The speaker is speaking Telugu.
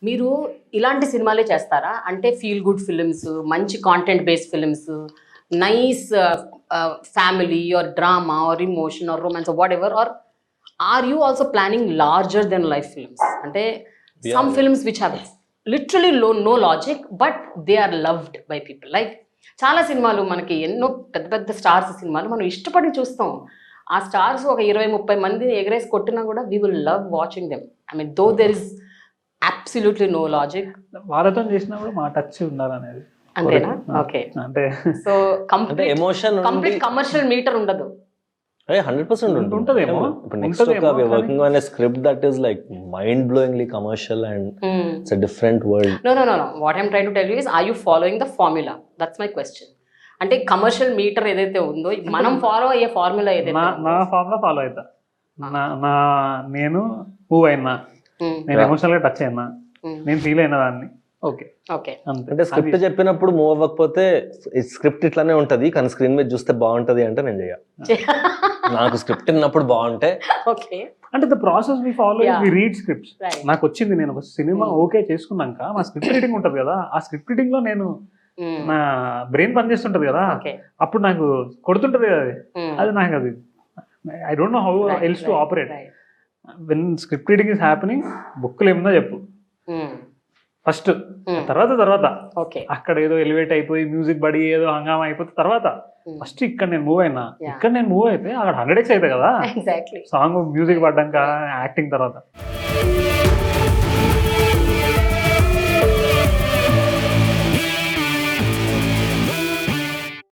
మీరు ఇలాంటి సినిమాలే చేస్తారా? అంటే ఫీల్ గుడ్ ఫిల్మ్స్, మంచి content based films, nice family or drama or emotion or romance whatever, or are you also planning larger than life films? అంటే some films which have literally no logic but they are loved by people. Like చాలా సినిమాలు మనకి ఎన్నో పెద్ద పెద్ద స్టార్స్ సినిమాలు మనం ఇష్టపడి చూస్తాం. ఆ స్టార్స్ ఒక 20-30 మంది ఎగరేసి కొట్టినా కూడా we will love watching them. I mean though there is absolutely no logic. వాళ్ళతో చేసినప్పుడు మా టచ్ ఉండాలనేది అంతేనా? ఓకే. అంటే సో అంటే ఎమోషన్ కంప్లీట్ కమర్షియల్ మీటర్ ఉండదు. 100% ఉంటదేమో. ఇప్పుడు నెక్స్ట్ ఒక we working on a script that is like mind blowingly commercial and it's a different world. No. What I'm trying to tell you is, are you following the formula? That's my question. అంటే కమర్షియల్ మీటర్ ఏదైతే ఉందో మనం ఫాలో అయ్యే ఫార్ములా ఏదైతే నా ఫార్ములా ఫాలో అవుతా. నా నేను మూవ్ అయినా, నేను ఎమోషనల్ గా టచ్ అయినా, నేను ఫీల్ అయిన దాన్ని ఓకే ఓకే అంటే స్క్రిప్ట్ చెప్పినప్పుడు మూవ్ అవ్వకపోతే స్క్రిప్ట్ ఇట్లానే ఉంటది కానీ స్క్రీన్ మీద చూస్తే బాగుంటది అంటే నేను చెయ్య. నాకు స్క్రిప్ట్ విన్నప్పుడు బాగుంటే ఓకే. అంటే the process we follow is we read scripts. Right. నాకు వచ్చింది, నేను ఒక సినిమా ఓకే చేసుకున్నాక నా స్క్రిప్ట్ రీడింగ్ ఉంటది కదా, ఆ స్క్రిప్ట్ రీడింగ్ లో నేను నా బ్రెయిన్ పనిచేస్తుంటది కదా, ఓకే. అప్పుడు నాకు కొడుతుంటది కదా అది నాకు అది I don't know how else to operate. When script reading is happening, బుక్లు ఏముందో చెప్పు ఫస్ట్, తర్వాత ఓకే. అక్కడ ఏదో ఎలివేట్ అయిపోయి మ్యూజిక్ బడి ఏదో హంగామా అయిపోతే తర్వాత ఫస్ట్ ఇక్కడ నేను మూవ్ అయినా, ఇక్కడ నేను మూవ్ అయితే అక్కడ 100x అవుతాయి కదా ఎగ్జాక్ట్లీ. సాంగ్ మ్యూజిక్ పడ్డాక యాక్టింగ్ తర్వాత.